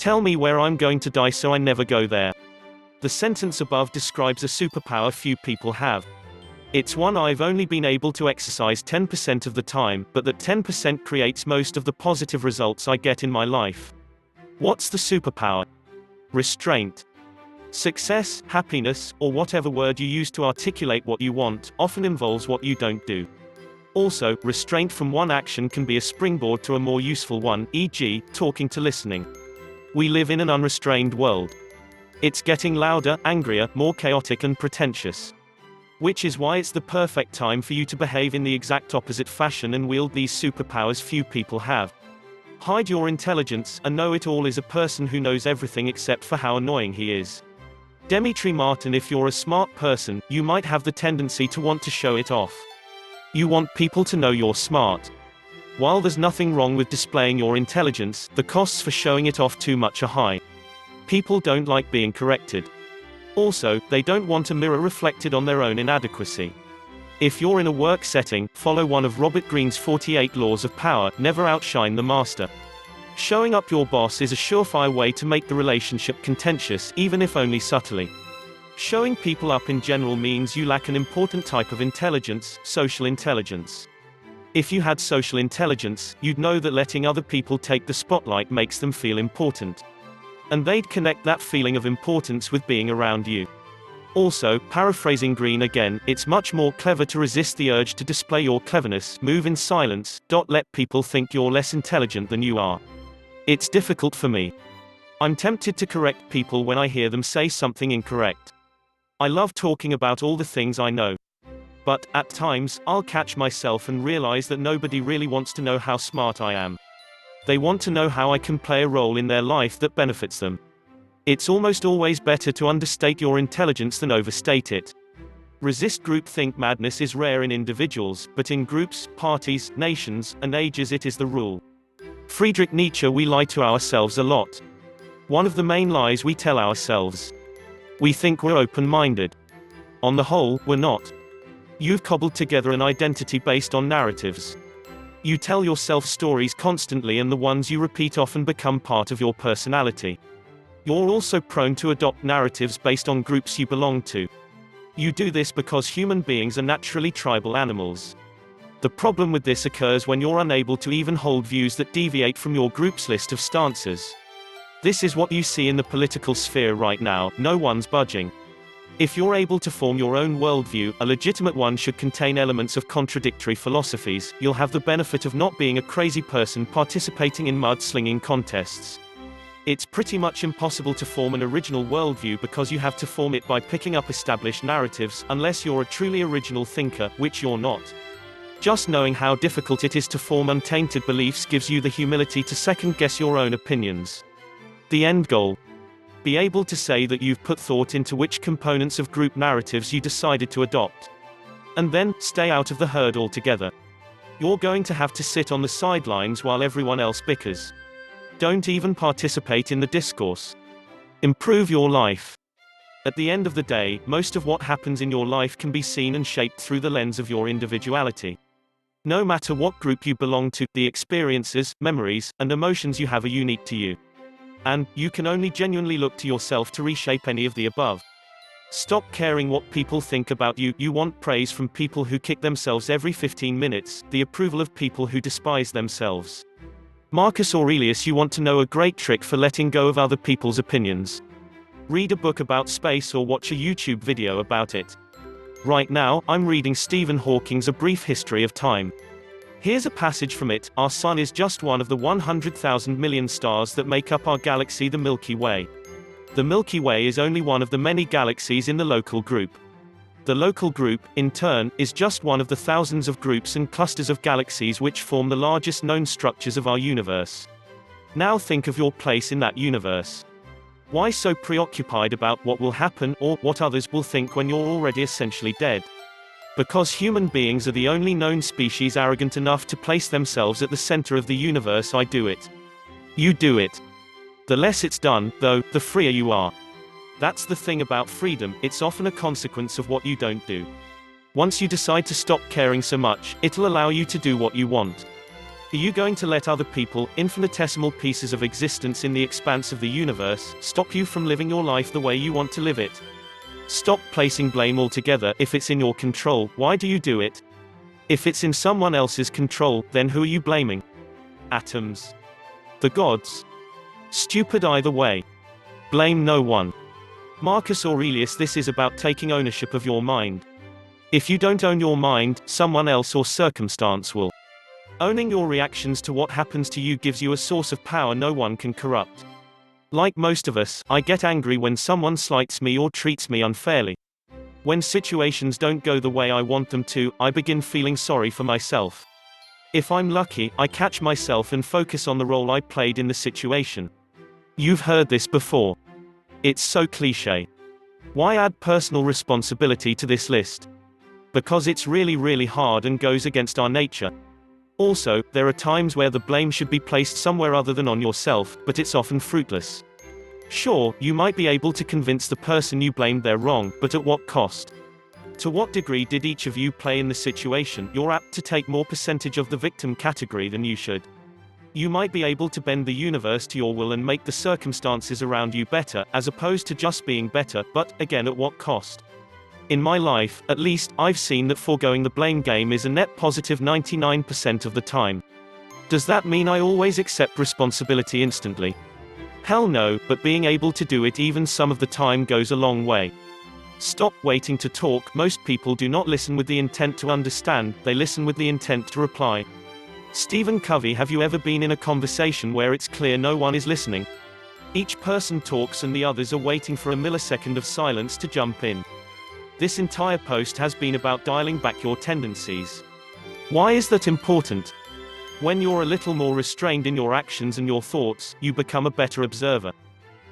Tell me where I'm going to die so I never go there. The sentence above describes a superpower few people have. It's one I've only been able to exercise 10% of the time, but that 10% creates most of the positive results I get in my life. What's the superpower? Restraint. Success, happiness, or whatever word you use to articulate what you want, often involves what you don't do. Also, restraint from one action can be a springboard to a more useful one, e.g., talking to listening. We live in an unrestrained world. It's getting louder, angrier, more chaotic and pretentious. Which is why it's the perfect time for you to behave in the exact opposite fashion and wield these superpowers few people have. Hide your intelligence. A know-it-all is a person who knows everything except for how annoying he is. Demetri Martin. If you're a smart person, you might have the tendency to want to show it off. You want people to know you're smart. While there's nothing wrong with displaying your intelligence, the costs for showing it off too much are high. People don't like being corrected. Also, they don't want a mirror reflected on their own inadequacy. If you're in a work setting, follow one of Robert Greene's 48 laws of power: never outshine the master. Showing up your boss is a surefire way to make the relationship contentious, even if only subtly. Showing people up in general means you lack an important type of intelligence, social intelligence. If you had social intelligence, you'd know that letting other people take the spotlight makes them feel important. And they'd connect that feeling of importance with being around you. Also, paraphrasing Greene again, it's much more clever to resist the urge to display your cleverness, move in silence, let people think you're less intelligent than you are. It's difficult for me. I'm tempted to correct people when I hear them say something incorrect. I love talking about all the things I know. But, at times, I'll catch myself and realize that nobody really wants to know how smart I am. They want to know how I can play a role in their life that benefits them. It's almost always better to understate your intelligence than overstate it. Resist groupthink. Madness is rare in individuals, but in groups, parties, nations, and ages it is the rule. Friedrich Nietzsche. We lie to ourselves a lot. One of the main lies we tell ourselves. We think we're open-minded. On the whole, we're not. You've cobbled together an identity based on narratives. You tell yourself stories constantly, and the ones you repeat often become part of your personality. You're also prone to adopt narratives based on groups you belong to. You do this because human beings are naturally tribal animals. The problem with this occurs when you're unable to even hold views that deviate from your group's list of stances. This is what you see in the political sphere right now. No one's budging. If you're able to form your own worldview, a legitimate one should contain elements of contradictory philosophies, you'll have the benefit of not being a crazy person participating in mudslinging contests. It's pretty much impossible to form an original worldview because you have to form it by picking up established narratives, unless you're a truly original thinker, which you're not. Just knowing how difficult it is to form untainted beliefs gives you the humility to second-guess your own opinions. The end goal. Be able to say that you've put thought into which components of group narratives you decided to adopt. And then, stay out of the herd altogether. You're going to have to sit on the sidelines while everyone else bickers. Don't even participate in the discourse. Improve your life. At the end of the day, most of what happens in your life can be seen and shaped through the lens of your individuality. No matter what group you belong to, the experiences, memories, and emotions you have are unique to you. And, you can only genuinely look to yourself to reshape any of the above. Stop caring what people think about you. You want praise from people who kick themselves every 15 minutes, the approval of people who despise themselves. Marcus Aurelius. You want to know a great trick for letting go of other people's opinions? Read a book about space or watch a YouTube video about it. Right now, I'm reading Stephen Hawking's A Brief History of Time. Here's a passage from it. Our sun is just one of the 100,000 million stars that make up our galaxy, the Milky Way. The Milky Way is only one of the many galaxies in the local group. The local group, in turn, is just one of the thousands of groups and clusters of galaxies which form the largest known structures of our universe. Now think of your place in that universe. Why so preoccupied about what will happen, or what others will think when you're already essentially dead? Because human beings are the only known species arrogant enough to place themselves at the center of the universe. I do it. You do it. The less it's done, though, the freer you are. That's the thing about freedom, it's often a consequence of what you don't do. Once you decide to stop caring so much, it'll allow you to do what you want. Are you going to let other people, infinitesimal pieces of existence in the expanse of the universe, stop you from living your life the way you want to live it? Stop placing blame altogether. If it's in your control, why do you do it? If it's in someone else's control, then who are you blaming? Atoms? The gods? Stupid either way. Blame no one. Marcus Aurelius. This is about taking ownership of your mind. If you don't own your mind, someone else or circumstance will. Owning your reactions to what happens to you gives you a source of power no one can corrupt. Like most of us, I get angry when someone slights me or treats me unfairly. When situations don't go the way I want them to, I begin feeling sorry for myself. If I'm lucky, I catch myself and focus on the role I played in the situation. You've heard this before. It's so cliché. Why add personal responsibility to this list? Because it's really hard and goes against our nature. Also, there are times where the blame should be placed somewhere other than on yourself, but it's often fruitless. Sure, you might be able to convince the person you blamed they're wrong, but at what cost? To what degree did each of you play in the situation? You're apt to take more percentage of the victim category than you should. You might be able to bend the universe to your will and make the circumstances around you better, as opposed to just being better, but, again, at what cost? In my life, at least, I've seen that foregoing the blame game is a net positive 99% of the time. Does that mean I always accept responsibility instantly? Hell no, but being able to do it even some of the time goes a long way. Stop waiting to talk. Most people do not listen with the intent to understand, they listen with the intent to reply. Stephen Covey. Have you ever been in a conversation where it's clear no one is listening? Each person talks and the others are waiting for a millisecond of silence to jump in. This entire post has been about dialing back your tendencies. Why is that important? When you're a little more restrained in your actions and your thoughts, you become a better observer.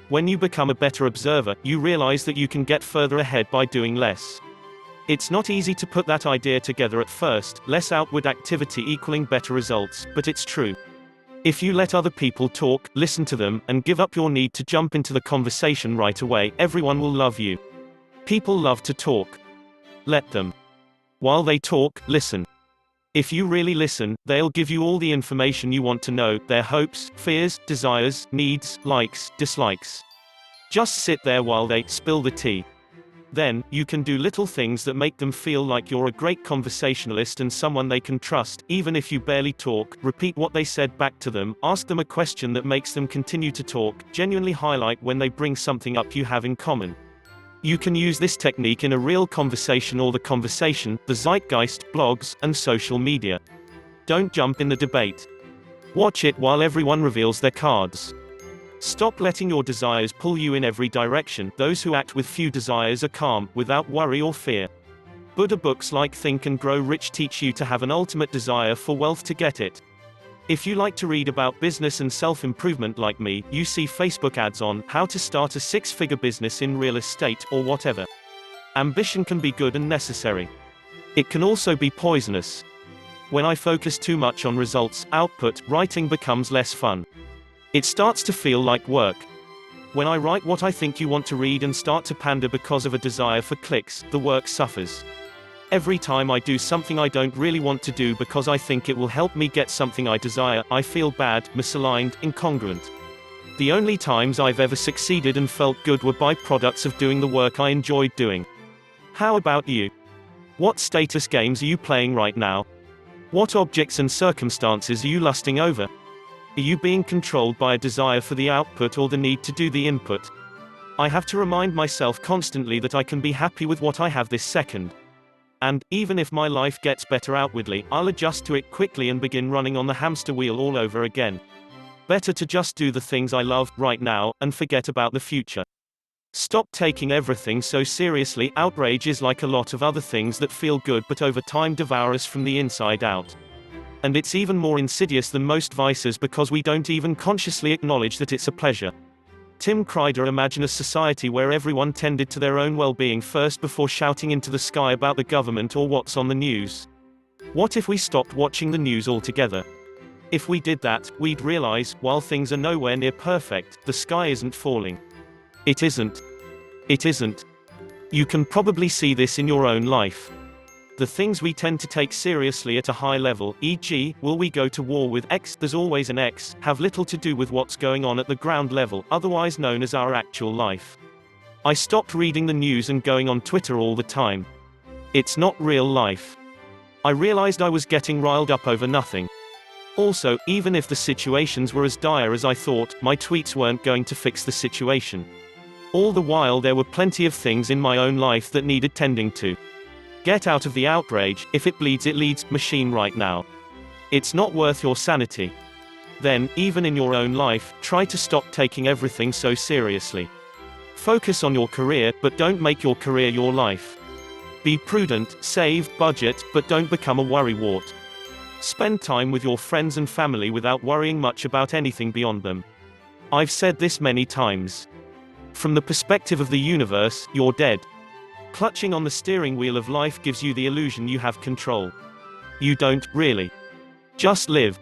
When you become a better observer, you realize that you can get further ahead by doing less. It's not easy to put that idea together at first, less outward activity equaling better results, but it's true. If you let other people talk, listen to them, and give up your need to jump into the conversation right away, everyone will love you. People love to talk. Let them. While they talk, listen. If you really listen, they'll give you all the information you want to know, their hopes, fears, desires, needs, likes, dislikes. Just sit there while they spill the tea. Then, you can do little things that make them feel like you're a great conversationalist and someone they can trust, even if you barely talk. Repeat what they said back to them, ask them a question that makes them continue to talk, genuinely highlight when they bring something up you have in common. You can use this technique in a real conversation or the conversation, the zeitgeist, blogs, and social media. Don't jump in the debate. Watch it while everyone reveals their cards. Stop letting your desires pull you in every direction. Those who act with few desires are calm, without worry or fear. Buddha books like Think and Grow Rich teach you to have an ultimate desire for wealth to get it. If you like to read about business and self-improvement like me, you see Facebook ads on how to start a six-figure business in real estate, or whatever. Ambition can be good and necessary. It can also be poisonous. When I focus too much on results, output, writing becomes less fun. It starts to feel like work. When I write what I think you want to read and start to pander because of a desire for clicks, the work suffers. Every time I do something I don't really want to do because I think it will help me get something I desire, I feel bad, misaligned, incongruent. The only times I've ever succeeded and felt good were byproducts of doing the work I enjoyed doing. How about you? What status games are you playing right now? What objects and circumstances are you lusting over? Are you being controlled by a desire for the output or the need to do the input? I have to remind myself constantly that I can be happy with what I have this second. And, even if my life gets better outwardly, I'll adjust to it quickly and begin running on the hamster wheel all over again. Better to just do the things I love, right now, and forget about the future. Stop taking everything so seriously. Outrage is like a lot of other things that feel good but over time devour us from the inside out. And it's even more insidious than most vices because we don't even consciously acknowledge that it's a pleasure. Tim Kreider. Imagine a society where everyone tended to their own well-being first before shouting into the sky about the government or what's on the news. What if we stopped watching the news altogether? If we did that, we'd realize, while things are nowhere near perfect, the sky isn't falling. It isn't. It isn't. You can probably see this in your own life. The things we tend to take seriously at a high level, e.g., will we go to war with X, there's always an X, have little to do with what's going on at the ground level, otherwise known as our actual life. I stopped reading the news and going on Twitter all the time. It's not real life. I realized I was getting riled up over nothing. Also, even if the situations were as dire as I thought, my tweets weren't going to fix the situation. All the while there were plenty of things in my own life that needed tending to. Get out of the outrage, if it bleeds it leads, machine right now. It's not worth your sanity. Then, even in your own life, try to stop taking everything so seriously. Focus on your career, but don't make your career your life. Be prudent, save, budget, but don't become a worrywart. Spend time with your friends and family without worrying much about anything beyond them. I've said this many times. From the perspective of the universe, you're dead. Clutching on the steering wheel of life gives you the illusion you have control. You don't, really. Just live.